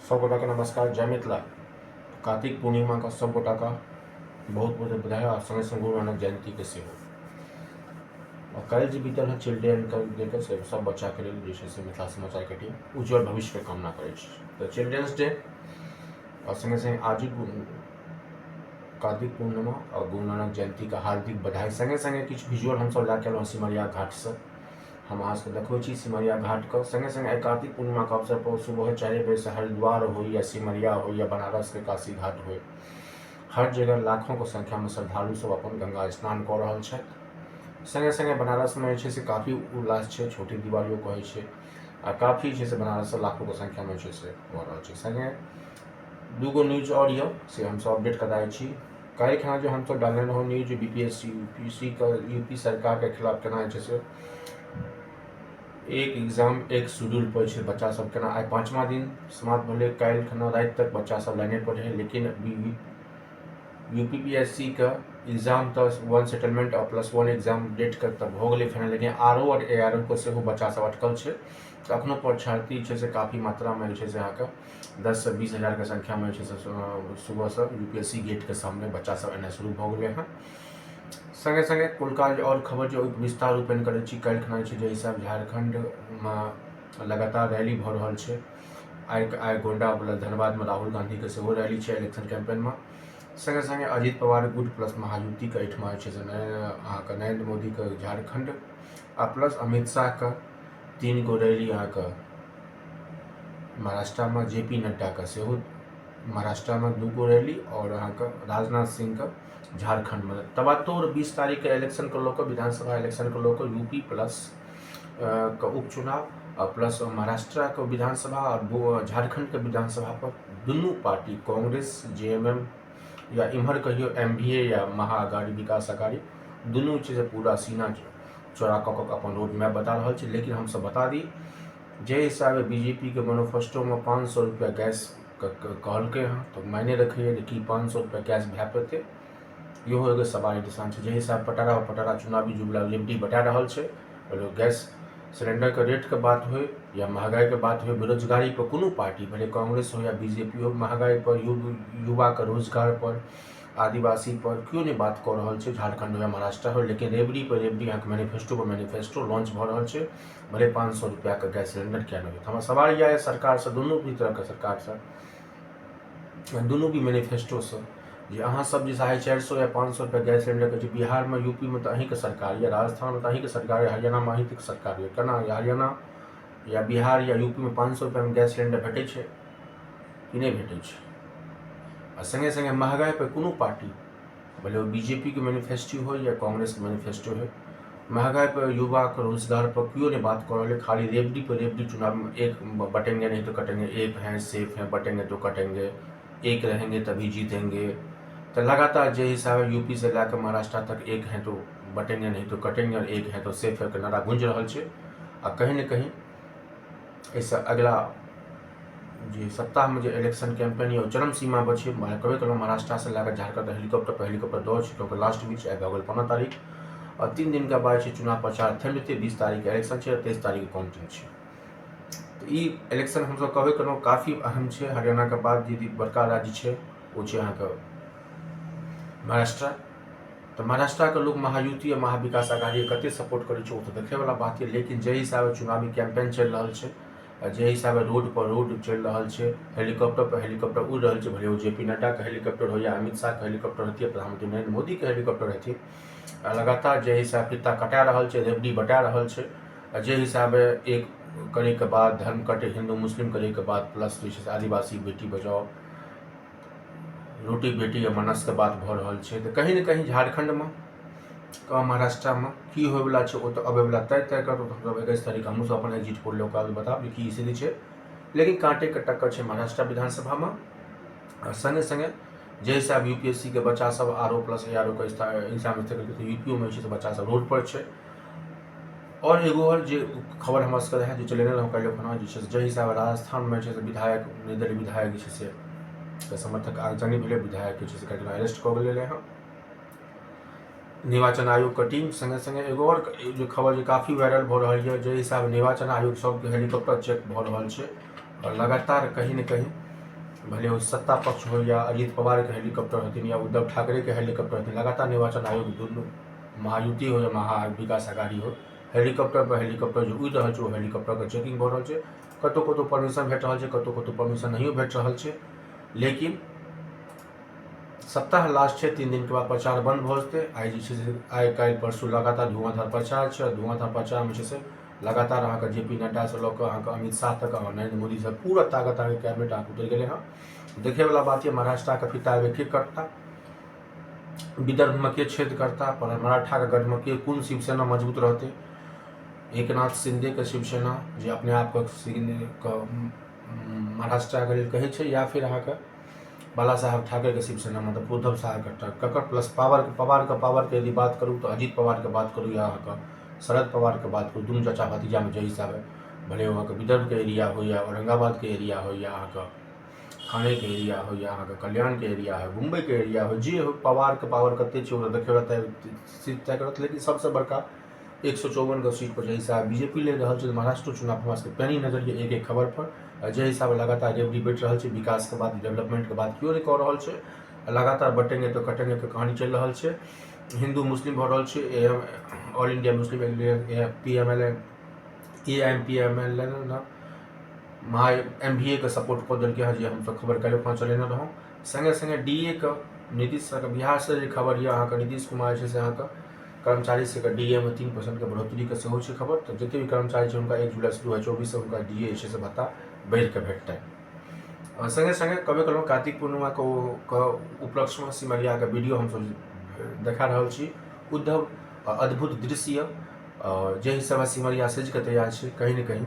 सब गोटा के नमस्कार। जय मिथिला। कार्तिक पूर्णिमा का सब गोटा का बहुत बहुत बधाई और संगे संग गुरु नानक जयंती के सेहो। और कल जो बीतल है चिल्ड्रेन कल लेकर से सब बच्चा के लिए जे से मिथिला समाचार के टीम उज्जवल भविष्य के कामना करे तो चिल्ड्रेन्स डे और संगे संगे आज कार्तिक पूर्णिमा और गुरु नानक जयंती का हार्दिक बधाई। संगे संगे किछु विजुअल हम सब लैके एलहुँ सिमरिया घाट से। हम अहाँ सबके देखबै छी सिमरिया घाट के। संगे संगे कार्तिक पूर्णिमा के अवसर पर सुबह 4 बजे से हरिद्वार हो या सिमरिया हो या बनारस के काशी घाट हो, हर जगह लाखों के संख्या में श्रद्धालु सब अपन गंगा स्नान कऽ रहल छथि। संगे संगे बनारस में जे से काफ़ी उल्लास छै, छोटी दिवालियो कहै छै आ काफ़ी जे से बनारस से लाखों के संख्या में जे से भऽ रहल छै। संगे दूगो न्यूज और ये से हम सब अपडेट कराई छी। काल्हि खना जो हम सब डालने रहौं न्यूज बीपीएससी यूपीसी का यूपी सरकार के खिलाफ केना जे से एक एग्जाम एक शेड्यूल पर छै बच्चा सब केना। आई 5वां दिन समाप्त भेलै। काल्हि खना राति तक बच्चा सब लाइने पर रहे, लेकिन यूपीपीएससी का एग्जाम तो वन सेटलमेंट और +1 एग्जाम डेट के तब हो गए फाइनल, लेकिन आरओ और एआरओ को से बच्चा सब अटकल है। तो अखनो परीक्षार्थी से काफ़ी मात्रा में अहाँ 10 से 20 हजार के संख्या में सुबह से यूपीएससी गेट के सामने बच्चा सब एना शुरू हो गए हैं। संगे संगे कुलका और खबर जो विस्तार रूपेण करै छी। काल्हि खना जे हिसाब झारखंड में लगातार रैली भ रहल छै। आई गोंडा वाला धनबाद में राहुल गांधी के सेहो रैली छै इलेक्शन कैंपेन में। संगे संगे अजित पवार गुट प्लस महायुति के एहिठमा अहाँके नरेंद्र मोदी के झारखंड आ प्लस अमित शाह के 3 गो रैली अहाँके महाराष्ट्र में, जेपी नड्डा के सेहो महाराष्ट्र में 2 गो रैली और अहाँके राजनाथ सिंह का झारखंड में। तबातोड़ 20 तारीख के इलेक्शन को लोग विधानसभा इलेक्शन को लोग यूपी प्लस का उपचुनाव और प्लस महाराष्ट्र के विधानसभा और झारखंड के विधानसभा पर दुनू पार्टी कांग्रेस जेएमएम या इम्हर कहियो एमडीए या महाअगाड़ी विकास अगाड़ी दुनू चीज पूरा सीना चौड़ा कऽ अपन रोड मैप बता रहा है। लेकिन हम सब बता दी जे हिसाब बीजेपी के मैनिफेस्टो में 500 रुपया गैस कहलके हैं, तो मायने रखिए कि 500 रुपया गैस भै पेते इहो एगो सवाल निशान है। जे हिसाब पटारा चुनावी जुबला लिमटी बता रहा है, गैस सिलेंडर के रेट के बात हो या महंगाई के बात हो, बेरोजगारी पर कोनो पार्टी भले कांग्रेस हो या बीजेपी हो, महंगाई पर युवा के रोजगार पर आदिवासी पर क्यों नहीं बात कर रहा है झारखंड हो या महाराष्ट्र हो। लेकिन रेबड़ी पर रेबड़ी यहाँ मैनिफेस्टो पर मैनिफेस्टो लॉन्च भ रहा है, भले 500 रुपया के गैस सिलेंडर क्या नहीं। हमारा सवाल यह है सरकार से, दोनों भी तरह के सरकार से, दोनों भी मैनिफेस्टो से जे अहाँ सब जे 450 या 500 रुपया गैस सिलेंडर के बिहार में यूपी में तो अहीं के सरकार या राजस्थान में तो अहीं के सरकार या हरियाणा में अहीं के सरकार है, केना या हरियाणा या बिहार या यूपी में 500 रुपया में गैस सिलेंडर भेटे छै कि नहीं भेटे छै। और संगे संगे महंगाई पर कोनो पार्टी भले वो बीजेपी के मैनिफेस्टो हो या कांग्रेस के मैनिफेस्टो हो, महंगाई पर युवा के रोजगार पर क्यों नहीं बात कर रहे। खाली रेबड़ी पर रेबड़ी चुनाव में एक बटेंगे नहीं तो कटेंगे, एक हैं सेफ हैं बटेंगे तो कटेंगे, एक रहेंगे तभी जीतेंगे। तो लगातार जे हिसाब यूपी से लेकर महाराष्ट्र तक एक हैं तो बटेंगे नहीं तो कटेंगे और एक हैं तो सेफ है के नारा गूंज रहा है। और कहीं न कहीं ऐसा अगला जे सप्ताह में जो इलेक्शन कैंपेन या चरम सीमा पर है। कहबे कलहुँ महाराष्ट्र से लेकर झारखंड हेलीकॉप्टर दौड़ छै, क्योंकि लास्ट वीक आबि गेल 15 तारीख और 3 दिन के बाद चुनाव प्रचार थम जेतै। 20 तारीख के इलेक्शन है, 23 तारीख काउंटिंग है। तो ये इलेक्शन हम सब कहबे कलहुँ काफ़ी अहम है। हरियाणा के बाद जे बड़का राज्य है वो है अहाँके महाराष्ट्र। तो महाराष्ट्र के लोग महायुति या महाविकास अघाड़ी कते सपोर्ट करे तो देखे वाला बात है। लेकिन जे हिसाब चुनावी कैंपेन चल रहा है, जे हिसाब रोड पर रोड चल रहा है, हेलीकॉप्टर पर हेलीकॉप्टर उड़ रहा है, भले वो जेपी नड्डा के हेलीकॉप्टर हो या अमित शाह के हेलीकॉप्टर रहती है, प्रधानमंत्री नरेंद्र मोदी के हेलीकॉप्टर रहती है। लगातार जे हिसाब फित्ता कटा रहा है, रेबड़ी बटा रहा है, जे हिसाब एक करे के बाद धर्म कटे हिंदू मुस्लिम करे के बाद प्लस आदिवासी बेटी बचाओ रोटी बेटी या मनस के बात भ रहा है। तो कहीं न कहीं झारखंड में महाराष्ट्र में की होयवला है वो तो अबेवला तय कर 21 तारीख हमहूँ सब अपन एग्जिट पोल लोग बताब कि स्थिति है। लेकिन कांटे के टक्कर है महाराष्ट्र विधानसभा में। और संगे संगे जे हिसाब यूपीएससी के बच्चा सब आरओ प्लस एआरओ के एग्जाम यूपीओ में बच्चा सब रोड पर है। और एगो और जे खबर हमरा सबके है जो चलेने रहूँ कल जे हिसाब राजस्थान में विधायक निर्दलीय विधायक से समर्थक आगजनी भेले, विधायक अरेस्ट कर गए हैं निर्वाचन आयोग का टीम। संगे संगे एगो और जो खबर जो काफ़ी वायरल हो रहा है, जो हिसाब निर्वाचन आयोग सब हेलीकॉप्टर चेक भ रहा है और लगातार कहीं न कहीं भले वो सत्ता पक्ष हो या अजित पवार के हेलीकॉप्टर हथिन या उद्धव ठाकरे के हेलीकॉप्टर हथिन, लगातार निर्वाचन आयोग दुनू महायुति हो या महा विकास अघाड़ी हो, हेलीकॉप्टर पर हेलीकॉप्टर जो उड़ि रहल छै, ओ हेलीकॉप्टर के चेकिंग भऽ रहल छै। कतौ परमिशन भेट रहल छै, कतौ परमिशन नहियो भेट रहल छै। लेकिन सप्ताह लास्ट छै, 3 दिन के बाद प्रचार बंद भऽ जेतै। आइ जे छै से आइ काल्हि परसू लगातार धुआंधार प्रचार छै। धुआंधार प्रचार में छै से लगातार अहाँके जेपी नड्डा से लऽ कऽ अहाँके अमित शाह तक और नरेंद्र मोदी से पूरा ताकत अहाँके कैबिनेट अहाँके उतरि गेलै हँ। देखेवाला बात ये महाराष्ट्र का फिता के करता, विदर्भ में के छेद करता, पर मराठा का गढ़ में के कोन शिवसेना मजबूत रहते। एकनाथ शिंदे के शिवसेना जे अपने आप के महाराष्ट्र अगर कहे छै, या फिर अहाँके बाला साहब ठाकरे के शिवसेना मतलब उद्धव साहब ककर प्लस पवार के यदि बात करूँ तो अजित पवार के बात करूँ या शरद पवार के बात करूँ, दुनू चाचा भतीजा में जे हिसाब है, भले वहाँ के विदर्भ के एरिया हो या औरंगाबाद के एरिया हो या थाने के एरिया हो या कल्याण के एरिया हो, मुंबई के एरिया हो, जे हो पवार के पावर कते देखे सीट तय करत। लेकिन सबसे बड़का 154 के सीट पर जे हिसाब बीजेपी ले रहा है महाराष्ट्र चुनाव हमरा सबके पैनी नजर ये एक खबर पर जे हिसाब लगातार रेवड़ी बैठ रहा है, विकास के बाद डेवलपमेंट के बात क्यों नहीं कह रहा है, लगातार बटेंगे तो कटेंगे के कहानी चल रहा है। हिंदू मुस्लिम भऽ रहल छै, all India Muslim PMLN AMPMLN महा MVA के सपोर्ट कऽ देलकै हँ, जे हमसब खबर काल्हि अपना चलेने रहौं। संगे संगे DA के नीतीश बिहार से जे खबर यऽ अहाँके नीतीश कुमार छै से अहाँके कर्मचारी से DA में 3% के बढ़ोतरी के सेहो छै खबर। तो जते भी कर्मचारी छै हुनका 1 जुलाई से 2024 से हुनका DA छै से भत्ता बढ़ि के भेटतै। संगे संगे कभी कभी कार्तिक पूर्णिमा के उपलक्ष्य में सिमरिया के वीडियो हम देखा रहल छी। उद्धव अद्भुत दृश्य जे हिसाब सिमरिया सज के तैयार छै, कहीं न कहीं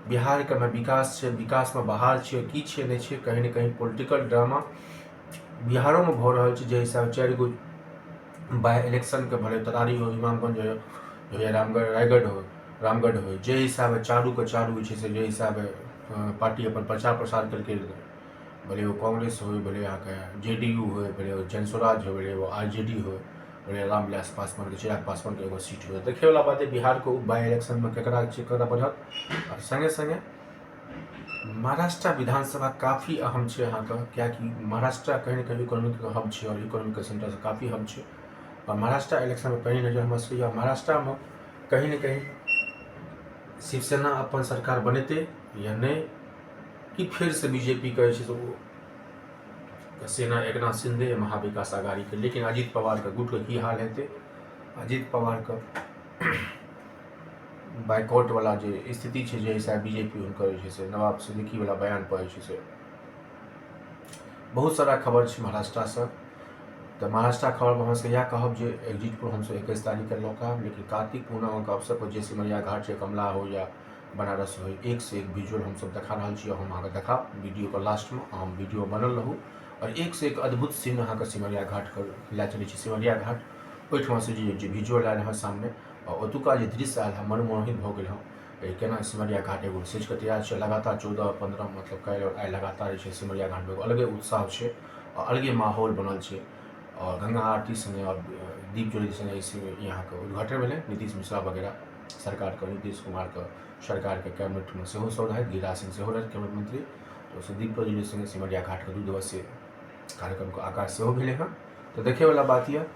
बिहार के में विकास छै, विकास में बहार छै, की छै नहीं छै, कहीं न कहीं पॉलिटिकल ड्रामा बिहारों में भऽ रहल छै। जे हिसाब 4 गो बाय इलेक्शन के भले तरारी हो, इमामगंज हो या रायगढ़ हो, रामगढ़ हो, जे हिसाब चारू के चारू छै से जे हिसाब पार्टी अपन प्रचार प्रसार करके, भले वो कांग्रेस हो, भले यहाँ के JDU हो, भले वो जनस्वराज हो, भले वो RJD हो, भले रामविलास पासवान के चिराग पासवान के एगो सीट हो। देखे वाला बात है बिहार को बाय इलेक्शन में केकरा बढ़त। और संगे संगे महाराष्ट्र विधानसभा काफ़ी अहम है यहाँ का, क्या कि महाराष्ट्र कहीं न कहीं इकोनॉमिक हब है और इकोनॉमिक सेंटर से काफ़ी हब है। और महाराष्ट्र इलेक्शन में पहली नजर हम से महाराष्ट्र में कहीं न कहीं शिवसेना अपन सरकार बनेते या नहीं, कि फिर से बीजेपी का सेना एकनाथ शिंदे महाविकास अघाड़ी के। लेकिन अजित पवार का गुट की हाल है, अजित पवार का बाइकआउट वाला जो स्थिति है, जे हिसाब बीजेपी उनकर नवाब सिद्दीकी वाला बयान पर बहुत सारा खबर है महाराष्ट्र से। तो महाराष्ट्र खबर में हमसे यह कहब जे एग्जिट पोल हमसे 21 तारीख के लौका, लेकिन कार्तिक पूर्णिमा के अवसर पर जे सिमरिया घाट से कमला हो या बनारस हो, एक से एक विजुअल हम सब देखा रहा छी। हम अहाँ देखा वीडियो के लास्ट में हम वीडियो बनल रहूँ और एक से एक अद्भुत सीन अहाँ सिमरिया घाट के लै चले। सिमरिया घाट ओहिठाम से जो विजुअल आयल है सामने, और ओतुका जो दृश्य आयल है मनमोहित भऽ गेल है। केना सिमरिया घाट एगो सज के तैयार है, लगातार 14-15 मतलब काल्हि और आइ लगातार सिमरिया घाट में अलगे उत्साह है और अलगे माहौल बनल है। और गंगा आरती संगे और दीप ज्योति संगे यहाँ के उद्घाटन भेलै। नीतीश मिश्रा वगैरह सरकार के, नीतीश कुमार के सरकार के कैबिनेट में सेहो सब रहे, गिरिराज सिंह सेहो रहे कैबिनेट मंत्री। तो दीप ज्योति संगे सिमरिया घाट के 2 दिवसीय कार्यक्रम के आगाज सेहो भेलै हँ। तो देखे वाला बात यह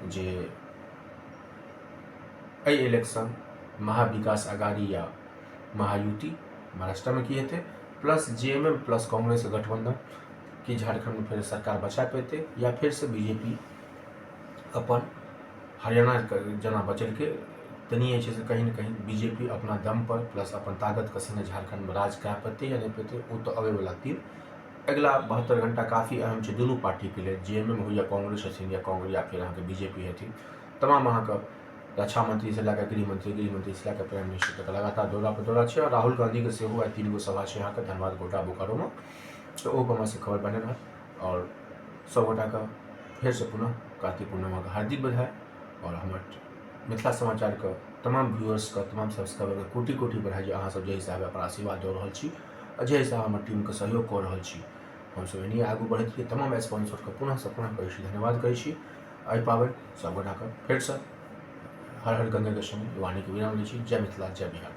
जे एहि इलेक्शन महाविकास अघाड़ी या महायुति महाराष्ट्र में की हेतै, प्लस JMM प्लस कांग्रेस के गठबंधन कि झारखंड में फिर सरकार बचा पेते, या फिर से बीजेपी अपन हरियाणा जना बचल के तनिए से कहीं न कहीं बीजेपी अपना दम पर प्लस अपन ताकत के संगे झारखंड में राज कए पेते या नहीं पेते, वो तो अबे वाला दिन अगला 72 घंटा काफ़ी अहम है दोनों पार्टी के लिए। JMM हो या कांग्रेस हथिन या कांग्रेस या फिर अहाँके बीजेपी हथिन, तमाम अहाँके रक्षा मंत्री से लैके गृह मंत्री से लैके प्राइम मिनिस्टर तक लगातार दौरा पर दौरा है। और राहुल गांधी के सेहो 3 गो सभा है यहाँ के धनबाद, गोड्डा, बोकारो में। तो वो हमारे से खबर बने रहा और सब गोटा का फिर से पुनः कार्तिक पूर्णिमा का हार्दिक बधाई। और हमारे मिथिला समाचार का तमाम व्यूअर्स का, तमाम सब्सक्राइबर का कोटि कोटि बधाई जे अहाँ सब जे हिसाब अपन आशीर्वाद दे रहल छी और जे हिसाब हमारे टीम के सहयोग कर रहल छी, हम सब एनी आगू बढ़त रही। तमाम स्पॉन्सर के पुनः से पुनः कहै छी धन्यवाद कहै छी। एहि पाबनि सब गोटा के फिर से हर हर गंगे के संग वाणी के विराम लै छी। जय मिथिला, जय बिहार।